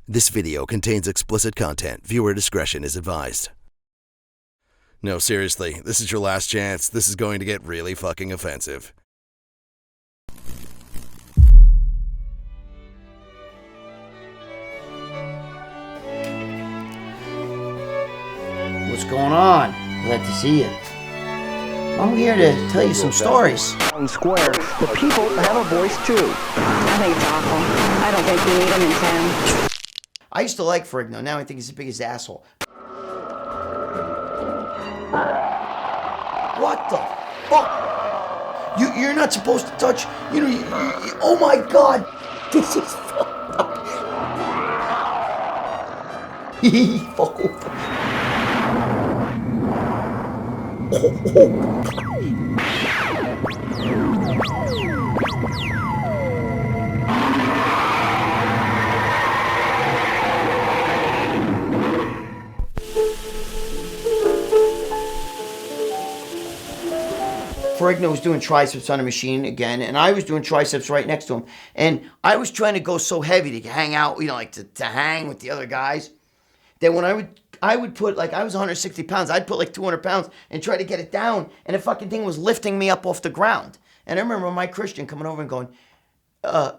This video contains explicit content. Viewer discretion is advised. No, seriously, this is your last chance. This is going to get really fucking offensive. What's going on? Glad to see you. I'm here to tell you some stories. Square, the people have a voice too. I think it's awful. I don't think we need him in town. I used to like Ferrigno. Now I think he's the biggest asshole. What the fuck? You're not supposed to touch. Oh my God! This is fucked up. Fuck over. Ferrigno was doing triceps on a machine again, and I was doing triceps right next to him. And I was trying to go so heavy to hang out, like to hang with the other guys, that when I would put, like, I was 160 pounds, I'd put like 200 pounds and try to get it down, and the fucking thing was lifting me up off the ground. And I remember Mike Christian coming over and going,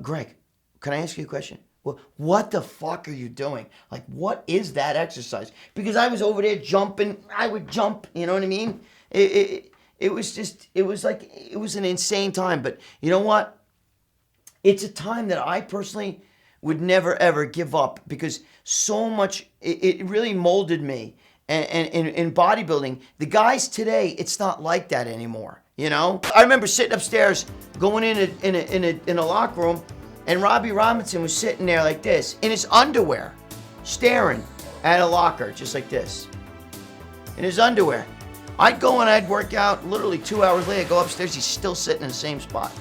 Greg, can I ask you a question? Well, what the fuck are you doing? Like, what is that exercise? Because I was over there jumping, I would jump, you know what I mean? It was an insane time. But you know what? It's a time that I personally would never ever give up, because so much, it really molded me. And in bodybuilding, the guys today, it's not like that anymore. You know? I remember sitting upstairs, going in a locker room, and Robbie Robinson was sitting there like this, in his underwear, staring at a locker, just like this, in his underwear. I'd go and I'd work out, literally 2 hours later, I'd go upstairs, he's still sitting in the same spot.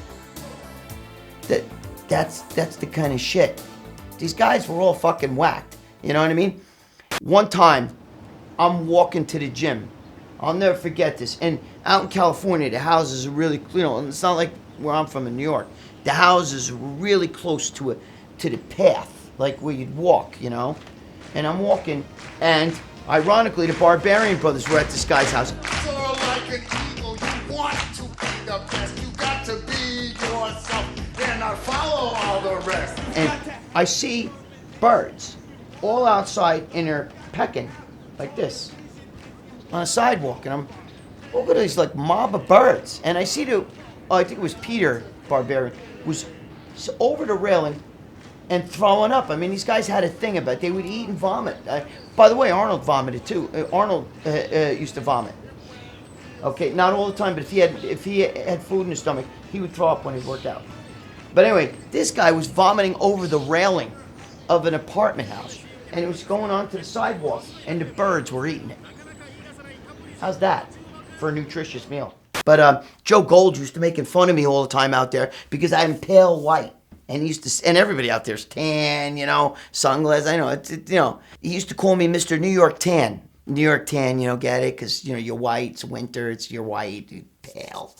That's the kind of shit. These guys were all fucking whacked, you know what I mean? One time, I'm walking to the gym. I'll never forget this. And out in California, the houses are really, and it's not like where I'm from in New York. The houses are really close to the path, like where you'd walk, And I'm walking, and ironically, the Barbarian brothers were at this guy's house. Soar like an eagle, you want to be the best. You got to be yourself, then not follow all the rest. And I see birds all outside, and they're pecking like this on a sidewalk. And I'm, look at these like mob of birds. And I see I think it was Peter Barbarian, was over the railing and throwing up. I mean, these guys had a thing about it. They would eat and vomit. By the way, Arnold vomited too. Arnold used to vomit. Okay, not all the time, but if he had food in his stomach, he would throw up when he worked out. But anyway, this guy was vomiting over the railing of an apartment house, and it was going onto the sidewalk, and the birds were eating it. How's that for a nutritious meal? But Joe Gold used to making fun of me all the time out there because I'm pale white. And he used to, and everybody out there's tan, sunglasses. I know, he used to call me Mr. New York Tan. New York Tan, get it? Because, you're white, it's winter, you're white, you're pale.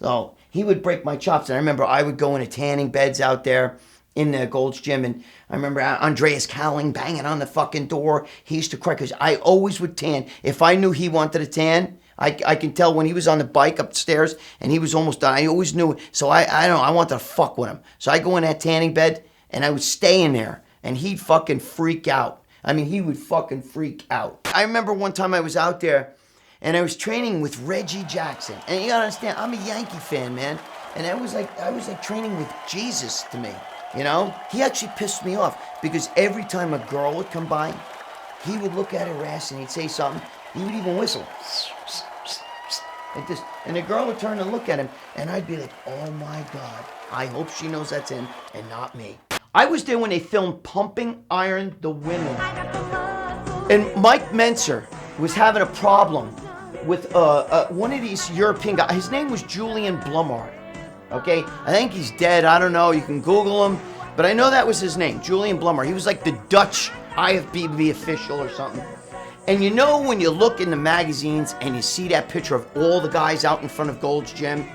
So he would break my chops. And I remember I would go into tanning beds out there in the Gold's gym. And I remember Andreas Cowling banging on the fucking door. He used to cry because I always would tan. If I knew he wanted a tan, I can tell when he was on the bike upstairs and he was almost done. I always knew. So I wanted to fuck with him. So I go in that tanning bed and I would stay in there and he'd fucking freak out. I mean, he would fucking freak out. I remember one time I was out there and I was training with Reggie Jackson. And you gotta understand, I'm a Yankee fan, man. And I was like training with Jesus to me, He actually pissed me off because every time a girl would come by, he would look at her ass and he'd say something. He would even whistle. Like this. And the girl would turn and look at him, and I'd be like, oh my God, I hope she knows that's him and not me. I was there when they filmed Pumping Iron the Women. And Mike Menser was having a problem with one of these European guys. His name was Julian Blumhardt. Okay? I think he's dead. I don't know. You can Google him. But I know that was his name, Julian Blumhardt. He was like the Dutch IFBB official or something. And when you look in the magazines and you see that picture of all the guys out in front of Gold's Gym,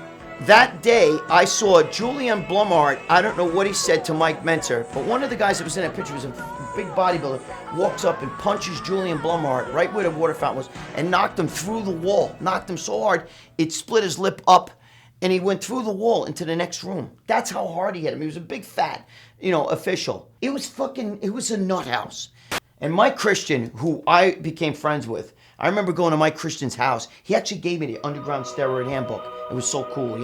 that day, I saw Julian Blumhardt. I don't know what he said to Mike Mentzer, but one of the guys that was in that picture was a big bodybuilder, walks up and punches Julian Blumhardt right where the water fountain was and knocked him through the wall. Knocked him so hard, it split his lip up, and he went through the wall into the next room. That's how hard he hit him. He was a big fat, official. It was a nut house. And Mike Christian, who I became friends with, I remember going to Mike Christian's house. He actually gave me the Underground Steroid Handbook. It was so cool,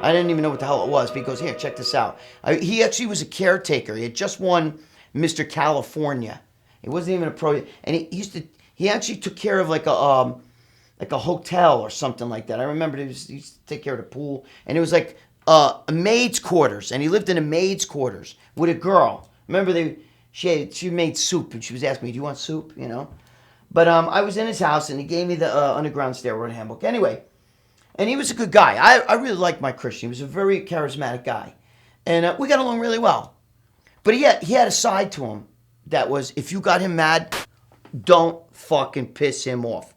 I didn't even know what the hell it was, but he goes, here, check this out. He actually was a caretaker. He had just won Mr. California. He wasn't even a pro. And he actually took care of like a hotel or something like that. I remember he used to take care of the pool. And it was like a maid's quarters. And he lived in a maid's quarters with a girl. Remember, she made soup, and she was asking me, do you want soup, But I was in his house, and he gave me the Underground Steroid Handbook. Anyway, and he was a good guy. I really liked Mike Christian. He was a very charismatic guy. And we got along really well. But he had a side to him that was, if you got him mad, don't fucking piss him off.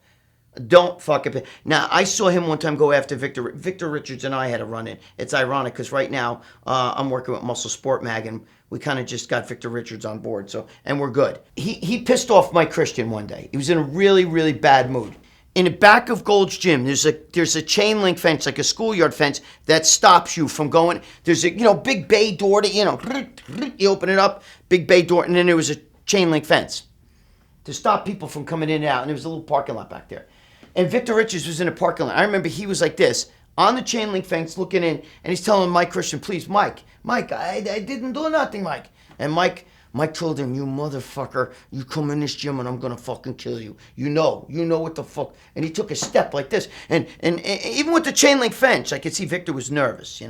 Don't fucking piss. Now, I saw him one time go after Victor. Victor Richards and I had a run-in. It's ironic because right now I'm working with Muscle Sport Mag, and we kind of just got Victor Richards on board, and we're good. He pissed off Mike Christian one day. He was in a really, really bad mood. In the back of Gold's Gym, there's a chain link fence, like a schoolyard fence, that stops you from going. There's a big bay door that you open it up, big bay door, and then there was a chain link fence to stop people from coming in and out. And there was a little parking lot back there. And Victor Richards was in a parking lot. I remember he was like this, on the chain link fence, looking in, and he's telling Mike Christian, please, Mike, I didn't do nothing, Mike. And Mike told him, you motherfucker, you come in this gym and I'm going to fucking kill you. You know what the fuck. And he took a step like this. And even with the chain link fence, I could see Victor was nervous,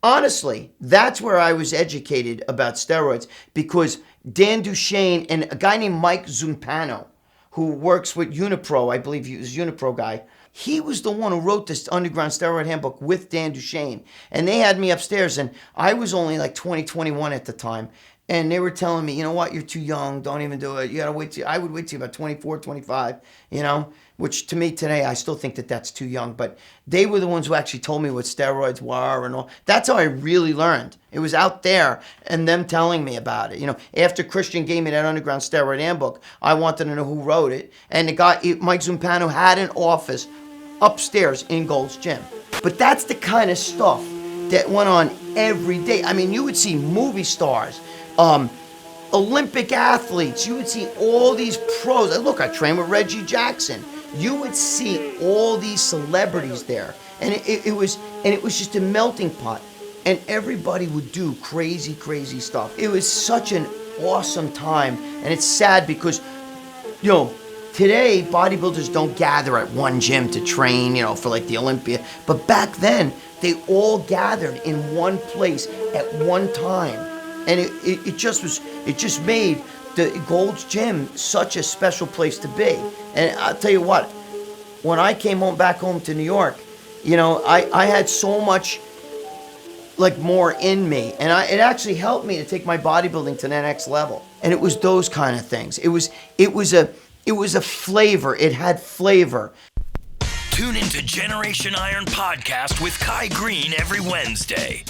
Honestly, that's where I was educated about steroids, because Dan Duchesne and a guy named Mike Zumpano, who works with Unipro, I believe he was a Unipro guy, he was the one who wrote this Underground Steroid Handbook with Dan Duchesne. And they had me upstairs, and I was only like 20, 21 at the time. And they were telling me, you know what, you're too young, don't even do it. You gotta wait I would wait till about 24, 25, which to me today, I still think that that's too young. But they were the ones who actually told me what steroids were and all. That's how I really learned. It was out there and them telling me about it. After Christian gave me that Underground Steroid Handbook, I wanted to know who wrote it. And the guy, Mike Zumpano, had an office upstairs in Gold's Gym. But that's the kind of stuff that went on every day. I mean, you would see movie stars, Olympic athletes. You would see all these pros. Look, I trained with Reggie Jackson. You would see all these celebrities there, and it was just a melting pot, and everybody would do crazy, crazy stuff. It was such an awesome time, and it's sad because, today bodybuilders don't gather at one gym to train, for like the Olympia, but back then they all gathered in one place at one time. And it just made the Gold's Gym such a special place to be. And I'll tell you what, when I came back home to New York, I had so much more in me, and it actually helped me to take my bodybuilding to the next level. And it was those kind of things. It was a flavor. It had flavor. Tune into Generation Iron Podcast with Kai Green every Wednesday.